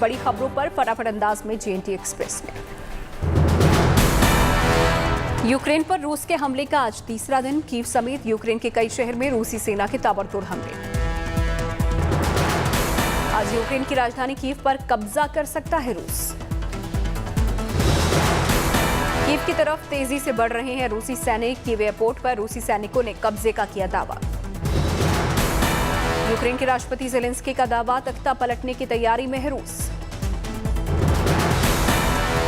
बड़ी खबरों पर फटाफट अंदाज में जेएनटी एक्सप्रेस में। यूक्रेन पर रूस के हमले का आज तीसरा दिन। कीव समेत यूक्रेन के कई शहर में रूसी सेना के ताबड़तोड़ हमले। आज यूक्रेन की राजधानी कीव पर कब्जा कर सकता है रूस। कीव की तरफ तेजी से बढ़ रहे हैं रूसी सैनिक। कीव एयरपोर्ट पर रूसी सैनिकों ने कब्जे का किया दावा। यूक्रेन के राष्ट्रपति ज़ेलेंस्की का दावा, तख्ता पलटने की तैयारी में है रूस।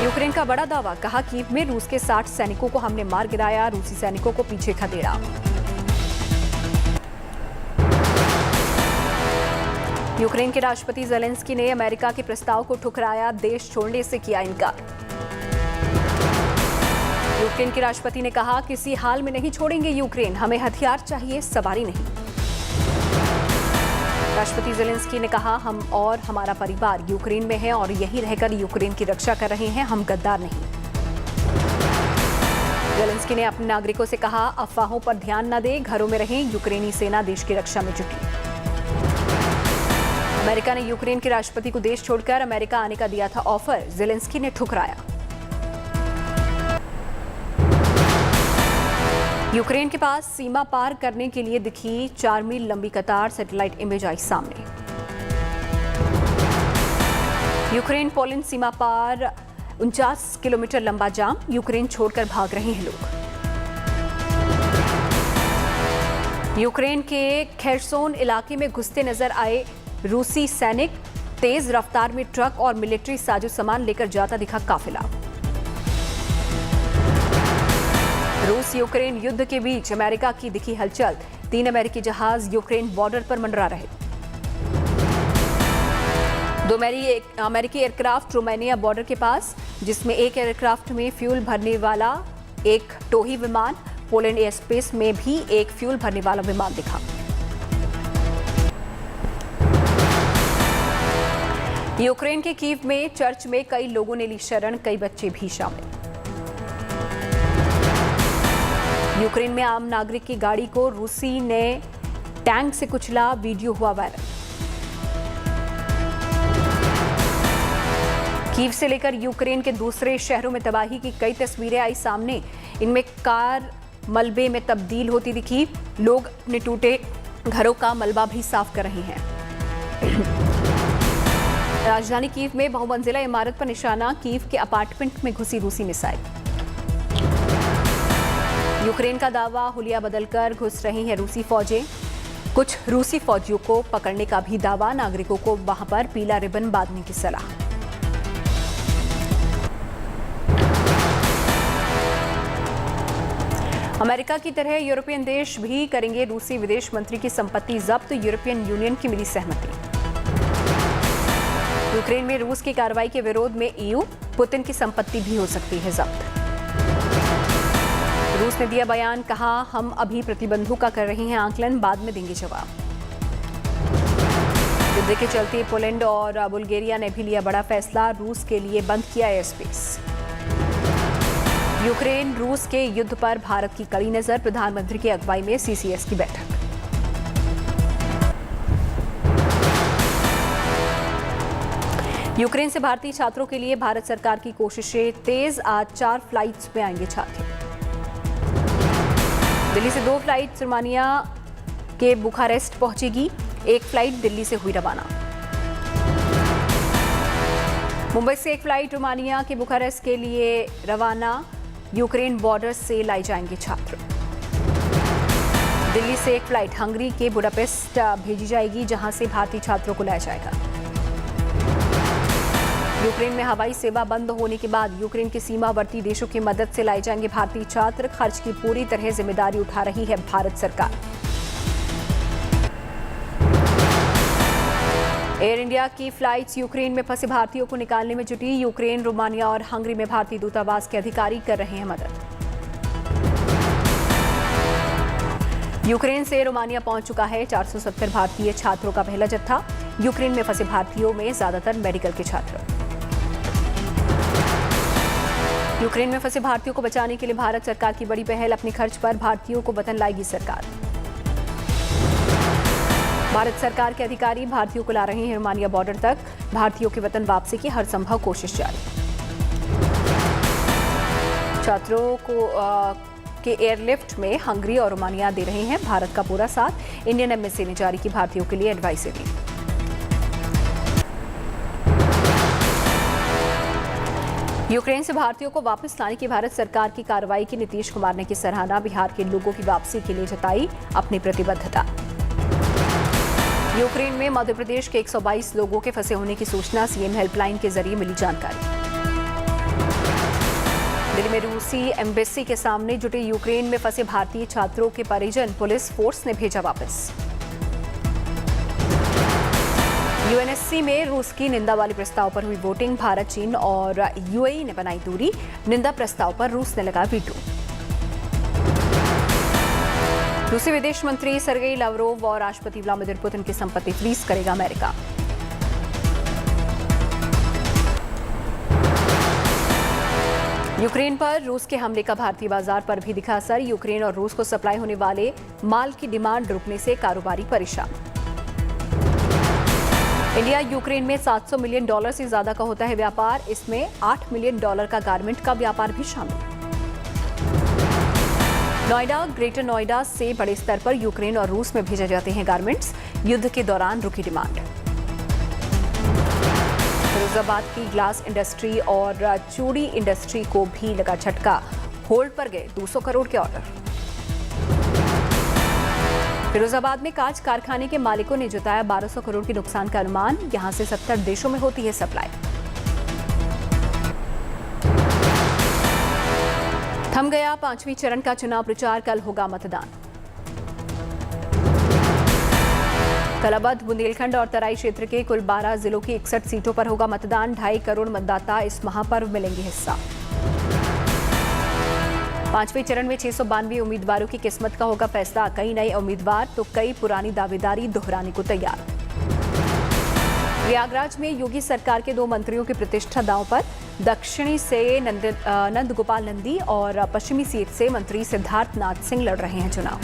यूक्रेन का बड़ा दावा, कहा कीव में रूस के 60 सैनिकों को हमने मार गिराया, रूसी सैनिकों को पीछे खदेड़ा। यूक्रेन के राष्ट्रपति ज़ेलेंस्की ने अमेरिका के प्रस्ताव को ठुकराया, देश छोड़ने से किया इनकार। यूक्रेन के राष्ट्रपति ने कहा, किसी हाल में नहीं छोड़ेंगे यूक्रेन, हमें हथियार चाहिए, सवारी नहीं। राष्ट्रपति ज़ेलेंस्की ने कहा, हम और हमारा परिवार यूक्रेन में है और यहीं रहकर यूक्रेन की रक्षा कर रहे हैं, हम गद्दार नहीं। ज़ेलेंस्की ने अपने नागरिकों से कहा, अफवाहों पर ध्यान न दें, घरों में रहें, यूक्रेनी सेना देश की रक्षा में जुटी। अमेरिका ने यूक्रेन के राष्ट्रपति को देश छोड़कर अमेरिका आने का दिया था ऑफर, ज़ेलेंस्की ने ठुकराया। यूक्रेन के पास सीमा पार करने के लिए दिखी 4 मील लंबी कतार, सैटेलाइट इमेज आई सामने। यूक्रेन पोलैंड सीमा पार 49 किलोमीटर लंबा जाम, यूक्रेन छोड़कर भाग रहे हैं लोग। यूक्रेन के खेरसोन इलाके में घुसते नजर आए रूसी सैनिक, तेज रफ्तार में ट्रक और मिलिट्री साजो सामान लेकर जाता दिखा काफिला। रूस यूक्रेन युद्ध के बीच अमेरिका की दिखी हलचल, 3 अमेरिकी जहाज यूक्रेन बॉर्डर पर मंडरा रहे। 2 अमेरिकी एयरक्राफ्ट रोमानिया बॉर्डर के पास, जिसमें एक एयरक्राफ्ट में फ्यूल भरने वाला एक टोही विमान। पोलैंड एयर स्पेस में भी एक फ्यूल भरने वाला विमान दिखा। यूक्रेन के कीव में चर्च में कई लोगों ने ली शरण, कई बच्चे भी शामिल। यूक्रेन में आम नागरिक की गाड़ी को रूसी ने टैंक से कुचला, वीडियो हुआ वायरल। कीव से लेकर यूक्रेन के दूसरे शहरों में तबाही की कई तस्वीरें आई सामने। इनमें कार मलबे में तब्दील होती दिखी, लोग अपने टूटे घरों का मलबा भी साफ कर रहे हैं। राजधानी कीव में बहुमंजिला इमारत पर निशाना, कीव के अपार्टमेंट में घुसी रूसी मिसाइल। यूक्रेन का दावा, हुलिया बदलकर घुस रही हैं रूसी फौजें। कुछ रूसी फौजियों को पकड़ने का भी दावा, नागरिकों को वहां पर पीला रिबन बांधने की सलाह। अमेरिका की तरह यूरोपियन देश भी करेंगे रूसी विदेश मंत्री की संपत्ति जब्त, यूरोपियन यूनियन की मिली सहमति। यूक्रेन में रूस की कार्रवाई के विरोध में ईयू, पुतिन की संपत्ति भी हो सकती है जब्त। रूस ने दिया बयान, कहा हम अभी प्रतिबंधों का कर रहे हैं आकलन, बाद में देंगे जवाब। युद्ध के चलते पोलैंड और बुल्गारिया ने भी लिया बड़ा फैसला, रूस के लिए बंद किया एयर स्पेस। यूक्रेन रूस के युद्ध पर भारत की कड़ी नजर, प्रधानमंत्री की अगुवाई में सीसीएस की बैठक। यूक्रेन से भारतीय छात्रों के लिए भारत सरकार की कोशिशें तेज, आज 4 फ्लाइट्स में आएंगे छात्र। दिल्ली से 2 फ्लाइट रोमानिया के बुखारेस्ट पहुंचेगी, एक फ्लाइट दिल्ली से हुई रवाना। मुंबई से एक फ्लाइट रोमानिया के बुखारेस्ट के लिए रवाना, यूक्रेन बॉर्डर से लाई जाएंगे छात्र। दिल्ली से एक फ्लाइट हंगरी के बुडापेस्ट भेजी जाएगी, जहां से भारतीय छात्रों को लाया जाएगा। यूक्रेन में हवाई सेवा बंद होने के बाद यूक्रेन के सीमावर्ती देशों की मदद से लाए जाएंगे भारतीय छात्र, खर्च की पूरी तरह जिम्मेदारी उठा रही है भारत सरकार। एयर इंडिया की फ्लाइट्स यूक्रेन में फंसे भारतीयों को निकालने में जुटी, यूक्रेन, रोमानिया और हंगरी में भारतीय दूतावास के अधिकारी कर रहे हैं मदद। यूक्रेन से रोमानिया पहुंच चुका है 470 भारतीय छात्रों का पहला जत्था। यूक्रेन में फंसे भारतीयों में ज्यादातर मेडिकल के छात्र। यूक्रेन में फंसे भारतीयों को बचाने के लिए भारत सरकार की बड़ी पहल, अपने खर्च पर भारतीयों को वतन लाएगी सरकार। भारत सरकार के अधिकारी भारतीयों को ला रहे हैं रोमानिया बॉर्डर तक। भारतीयों के वतन वापसी की हर संभव कोशिश जारी। छात्रों को के एयरलिफ्ट में हंगरी और रोमानिया दे रहे हैं भारत का पूरा साथ। इंडियन एम्बेसी ने जारी की भारतीयों के लिए एडवाइजरी। यूक्रेन से भारतीयों को वापस लाने की भारत सरकार की कार्रवाई की नीतीश कुमार ने की सराहना। बिहार के लोगों की वापसी के लिए जताई अपनी प्रतिबद्धता। यूक्रेन में मध्य प्रदेश के 122 लोगों के फंसे होने की सूचना, सीएम हेल्पलाइन के जरिए मिली जानकारी। दिल्ली में रूसी एम्बेसी के सामने जुटे यूक्रेन में फंसे भारतीय छात्रों के परिजन पुलिस फोर्स ने भेजा वापस। यूएनएससी में रूस की निंदा वाले प्रस्ताव पर हुई वोटिंग। भारत, चीन और यूएई ने बनाई दूरी। निंदा प्रस्ताव पर रूस ने लगा वीटो। रूसी विदेश मंत्री सर्गेई लावरोव और राष्ट्रपति व्लादिमीर पुतिन की संपत्ति फ्रीज करेगा अमेरिका। यूक्रेन पर रूस के हमले का भारतीय बाजार पर भी दिखा असर। यूक्रेन और रूस को सप्लाई होने वाले माल की डिमांड रुकने से कारोबारी परेशान। इंडिया यूक्रेन में $700 मिलियन से ज्यादा का होता है व्यापार। इसमें $8 मिलियन का गारमेंट का व्यापार भी शामिल। नोएडा, ग्रेटर नोएडा से बड़े स्तर पर यूक्रेन और रूस में भेजे जाते हैं गारमेंट्स। युद्ध के दौरान रुकी डिमांड। फिरोजाबाद की ग्लास इंडस्ट्री और चूड़ी इंडस्ट्री को भी लगा झटका। होल्ड पर गए 200 करोड़ के ऑर्डर। फिरोजाबाद में कांच कारखाने के मालिकों ने जताया 1200 करोड़ के नुकसान का अनुमान। यहां से 70 देशों में होती है सप्लाई। थम गया 5वें चरण का चुनाव प्रचार, कल होगा मतदान। कलाबद्ध, बुंदेलखंड और तराई क्षेत्र के कुल 12 जिलों की 61 सीटों पर होगा मतदान। 2.5 करोड़ मतदाता इस महापर्व में लेंगे हिस्सा। 5वें चरण में 692 उम्मीदवारों की किस्मत का होगा फैसला। कई नए उम्मीदवार तो कई पुरानी दावेदारी दोहराने को तैयार। प्रयागराज में योगी सरकार के 2 मंत्रियों की प्रतिष्ठा दांव पर। दक्षिणी से नंद गोपाल नंदी और पश्चिमी सीट से मंत्री सिद्धार्थ नाथ सिंह लड़ रहे हैं चुनाव।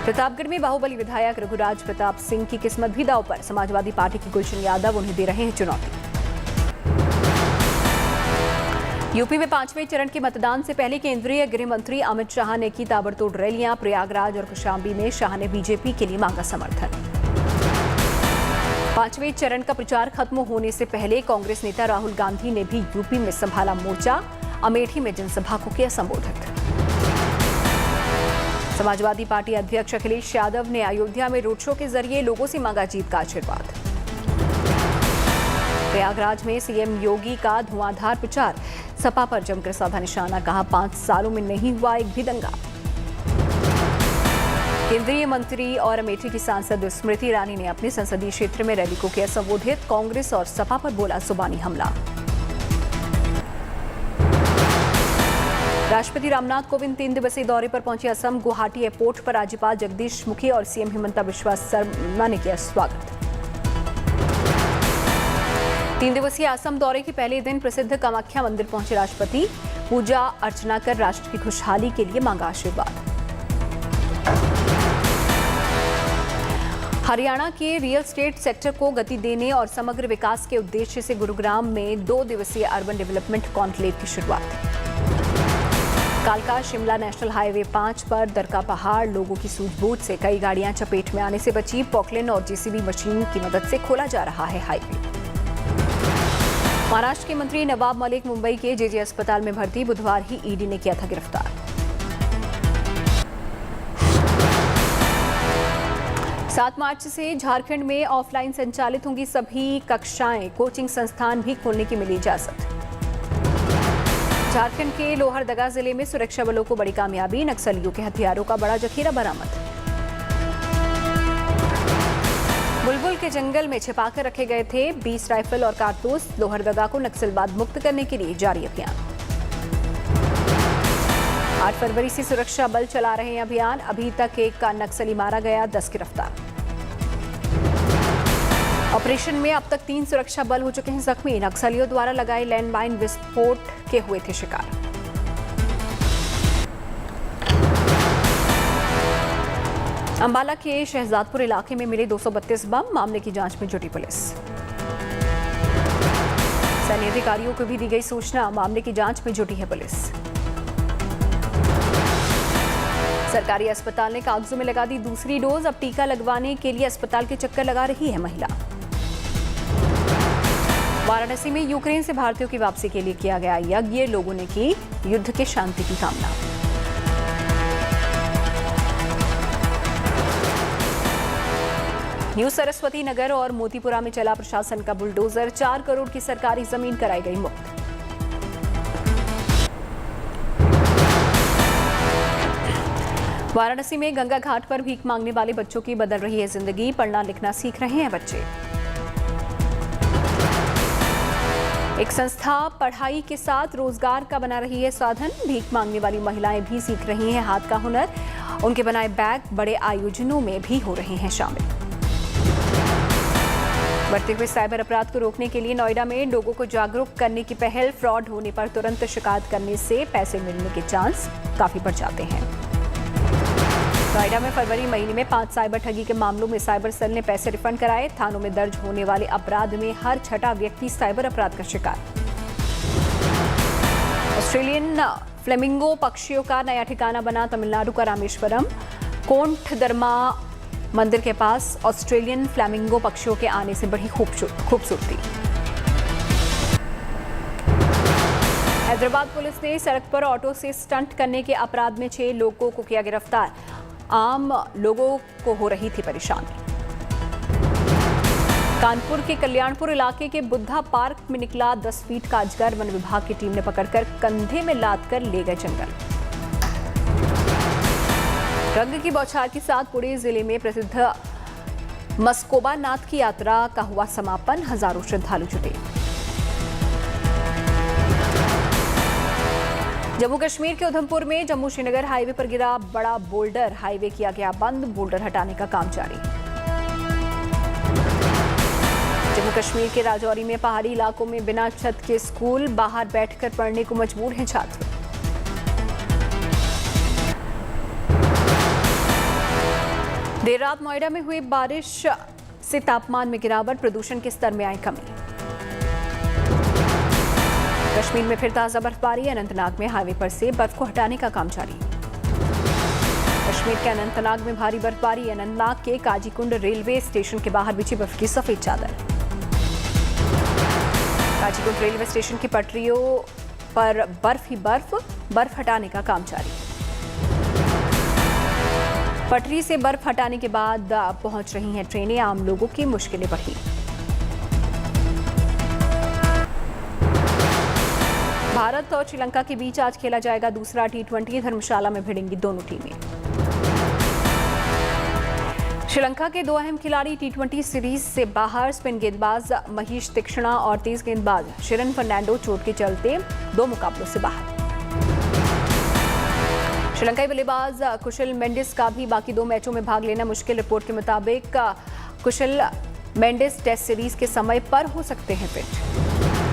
प्रतापगढ़ में बाहुबली विधायक रघुराज प्रताप सिंह की किस्मत भी दांव पर। समाजवादी पार्टी की गुलशन यादव उन्हें दे रहे हैं चुनौती। यूपी में 5वें चरण के मतदान से पहले केंद्रीय गृह मंत्री अमित शाह ने की ताबड़तोड़ रैलियां। प्रयागराज और कौशाम्बी में शाह ने बीजेपी के लिए मांगा समर्थन। 5वें चरण का प्रचार खत्म होने से पहले कांग्रेस नेता राहुल गांधी ने भी यूपी में संभाला मोर्चा। अमेठी में जनसभा को किया संबोधित। समाजवादी पार्टी अध्यक्ष अखिलेश यादव ने अयोध्या में रोड शो के जरिए लोगों से मांगा जीत का आशीर्वाद। प्रयागराज में सीएम योगी का धुआंधार प्रचार। सपा पर जमकर साधा निशाना, कहा 5 सालों में नहीं हुआ एक भी दंगा। केंद्रीय मंत्री और अमेठी की सांसद स्मृति ईरानी ने अपने संसदीय क्षेत्र में रैली को किया संबोधित। कांग्रेस और सपा पर बोला जुबानी हमला। राष्ट्रपति रामनाथ कोविंद 3 दिवसीय दौरे पर पहुंचे असम। गुवाहाटी एयरपोर्ट पर राज्यपाल जगदीश मुखी और सीएम हिमंता बिस्वा शर्मा ने किया स्वागत। 3 दिवसीय असम दौरे के पहले दिन प्रसिद्ध कामाख्या मंदिर पहुंचे राष्ट्रपति। पूजा अर्चना कर राष्ट्र की खुशहाली के लिए मांगा आशीर्वाद। हरियाणा के रियल एस्टेट सेक्टर को गति देने और समग्र विकास के उद्देश्य से गुरुग्राम में 2 दिवसीय अर्बन डेवलपमेंट कॉन्क्लेव की शुरुआत। कालका शिमला नेशनल हाईवे 5 पर दरका पहाड़, लोगों की सूझबूझ से कई गाड़ियां चपेट में आने से बची। पॉकलिन और जेसीबी मशीन की मदद से खोला जा रहा है हाईवे। महाराष्ट्र के मंत्री नवाब मलिक मुंबई के जेजे अस्पताल में भर्ती। बुधवार ही ईडी ने किया था गिरफ्तार। 7 मार्च से झारखंड में ऑफलाइन संचालित होंगी सभी कक्षाएं। कोचिंग संस्थान भी खोलने की मिली इजाजत। झारखंड के लोहरदगा जिले में सुरक्षा बलों को बड़ी कामयाबी। नक्सलियों के हथियारों का बड़ा जखीरा बरामद। बुलबुल के जंगल में छिपाकर रखे गए थे 20 राइफल और कारतूस। लोहरदगा को नक्सलवाद मुक्त करने के लिए जारी अभियान। 8 फरवरी से सुरक्षा बल चला रहे हैं अभियान। अभी तक एक का नक्सली मारा गया, 10 गिरफ्तार। ऑपरेशन में अब तक 3 सुरक्षा बल हो चुके हैं जख्मी। नक्सलियों द्वारा लगाए लैंडमाइन विस्फोट के हुए थे शिकार। अंबाला के शहजादपुर इलाके में मिले 232 बम, मामले की जांच में जुटी पुलिस। सैन्य अधिकारियों को भी दी गई सूचना, मामले की जांच में जुटी है पुलिस। सरकारी अस्पताल ने कागजों में लगा दी दूसरी डोज, अब टीका लगवाने के लिए अस्पताल के चक्कर लगा रही है महिला। वाराणसी में यूक्रेन से भारतीयों की वापसी के लिए किया गया यज्ञ, लोगों ने की युद्ध के शांति की कामना। न्यू सरस्वती नगर और मोतीपुरा में चला प्रशासन का बुलडोजर, 4 करोड़ की सरकारी जमीन कराई गई मुक्त। वाराणसी में गंगा घाट पर भीख मांगने वाले बच्चों की बदल रही है जिंदगी, पढ़ना लिखना सीख रहे हैं बच्चे। एक संस्था पढ़ाई के साथ रोजगार का बना रही है साधन, भीख मांगने वाली महिलाएं भी सीख रही हैं हाथ का हुनर, उनके बनाए बैग बड़े आयोजनों में भी हो रहे हैं शामिल। बढ़ते हुए साइबर अपराध को रोकने के लिए नोएडा में लोगों को जागरूक करने की पहल, फ्रॉड होने पर तुरंत शिकायत करने से पैसे मिलने के चांस काफी बढ़ जाते हैं। नोएडा में फरवरी महीने में 5 साइबर ठगी के मामलों में साइबर सेल ने पैसे रिफंड कराए। थानों में दर्ज होने वाले अपराध में हर 6वां व्यक्ति साइबर अपराध का शिकार। ऑस्ट्रेलियन फ्लेमिंगो पक्षियों का नया ठिकाना बना तमिलनाडु का रामेश्वरम। कोंठदरमा मंदिर के पास ऑस्ट्रेलियन फ्लेमिंगो पक्षियों के आने से बढ़ी खूबसूरती। हैदराबाद पुलिस ने सड़क पर ऑटो से स्टंट करने के अपराध में 6 लोगों को किया गिरफ्तार, आम लोगों को हो रही थी परेशानी। कानपुर के कल्याणपुर इलाके के बुद्धा पार्क में निकला 10 फीट का अजगर, वन विभाग की टीम ने पकड़कर कंधे में लाद कर ले गए जंगल। रंग की बौछार के साथ पुणे जिले में प्रसिद्ध मस्कोबा नाथ की यात्रा का हुआ समापन, हजारों श्रद्धालु जुटे। जम्मू कश्मीर के उधमपुर में जम्मू श्रीनगर हाईवे पर गिरा बड़ा बोल्डर, हाईवे किया गया बंद, बोल्डर हटाने का काम जारी। जम्मू कश्मीर के राजौरी में पहाड़ी इलाकों में बिना छत के स्कूल, बाहर बैठकर पढ़ने को मजबूर हैं छात्र। देर रात नोएडा में हुई बारिश से तापमान में गिरावट, प्रदूषण के स्तर में आई कमी। कश्मीर में फिर ताजा बर्फबारी, अनंतनाग में हाईवे पर से बर्फ को हटाने का काम जारी। कश्मीर के अनंतनाग में भारी बर्फबारी, अनंतनाग के काजीकुंड रेलवे स्टेशन के बाहर बिछी बर्फ की सफेद चादर। काजीकुंड रेलवे स्टेशन की पटरियों पर बर्फ ही बर्फ हटाने का काम जारी। पटरी से बर्फ हटाने के बाद पहुंच रही हैं ट्रेनें, आम लोगों की मुश्किलें बढ़ी। भारत और श्रीलंका के बीच आज खेला जाएगा दूसरा T20, धर्मशाला में भिड़ेंगी दोनों टीमें। श्रीलंका के 2 अहम खिलाड़ी T20 सीरीज से बाहर, स्पिन गेंदबाज महेश तीक्ष्णा और तेज गेंदबाज शिरन फर्नांडो चोट के चलते 2 मुकाबलों से बाहर। श्रीलंकाई बल्लेबाज कुशल मेंडिस का भी बाकी 2 मैचों में भाग लेना मुश्किल, रिपोर्ट के मुताबिक कुशल मेंडिस टेस्ट सीरीज के समय पर हो सकते हैं फिट।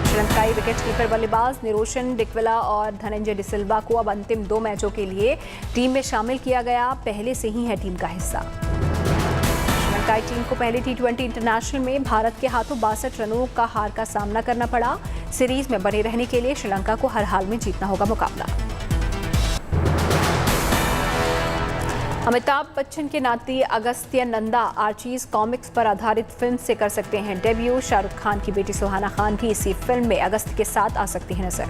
श्रीलंकाई विकेटकीपर बल्लेबाज निरोशन डिक्वेला और धनंजय डिसिल्वा को अब अंतिम 2 मैचों के लिए टीम में शामिल किया गया, पहले से ही है टीम का हिस्सा। श्रीलंकाई टीम को पहले T20 इंटरनेशनल में भारत के हाथों 62 रनों का हार का सामना करना पड़ा। सीरीज में बने रहने के लिए श्रीलंका को हर हाल में जीतना होगा मुकाबला। अमिताभ बच्चन के नाती अगस्त्य नंदा आर्चीज कॉमिक्स पर आधारित फिल्म से कर सकते हैं डेब्यू। शाहरुख खान की बेटी सुहाना खान भी इसी फिल्म में अगस्त के साथ आ सकती है नजर।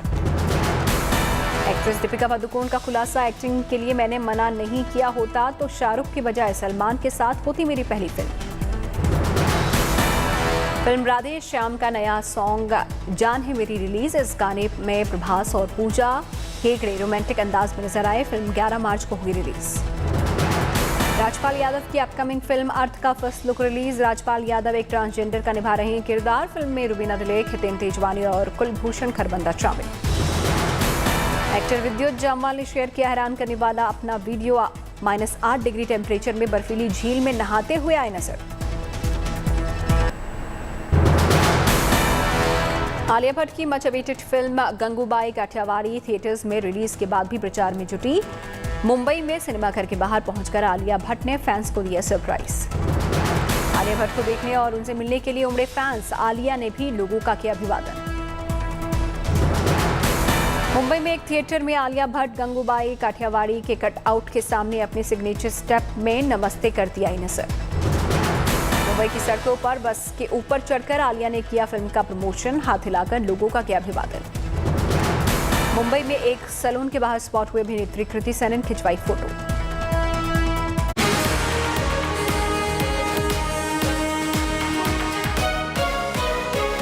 एक्ट्रेस दीपिका पादुकोण का खुलासा, एक्टिंग के लिए मैंने मना नहीं किया होता तो शाहरुख के बजाय सलमान के साथ होती मेरी पहली फिल्म राधे श्याम का नया सॉन्ग जान है मेरी रिलीज। इस गाने में प्रभास और पूजा हेगड़े रोमांटिक अंदाज में नजर आए। फिल्म 11 मार्च को हुई रिलीज। राजपाल यादव की अपकमिंग फिल्म अर्थ का first look release. Rajpal Yadav एक ट्रांसजेंडर का निभा रहे हैं किरदार। फिल्म में रुबीना दिलेख, हितेन तेजवानी और कुलभूषण खरबंदा शामिल। एक्टर विद्युत जामवाल ने शेयर किया हैरान करने वाला अपना वीडियो। -8 डिग्री टेम्परेचर में बर्फीली झील में नहाते हुए आए नजर। आलिया भट्ट की much awaited film Gangubai Kathiawadi theatres में रिलीज के बाद भी प्रचार में जुटी। मुंबई में सिनेमाघर के बाहर पहुंचकर आलिया भट्ट ने फैंस को दिया सरप्राइज। आलिया भट्ट को देखने और उनसे मिलने के लिए उमड़े फैंस। आलिया ने भी लोगों का किया अभिवादन। मुंबई में एक थिएटर में आलिया भट्ट गंगूबाई काठियावाड़ी के कटआउट के सामने अपने सिग्नेचर स्टेप में नमस्ते करती आई नजर। मुंबई की सड़कों पर बस के ऊपर चढ़कर आलिया ने किया फिल्म का प्रमोशन। हाथ हिलाकर लोगों का किया अभिवादन। मुंबई में एक सैलून के बाहर स्पॉट हुए अभिनेत्री कृति सेनन खिंचवाई फोटो।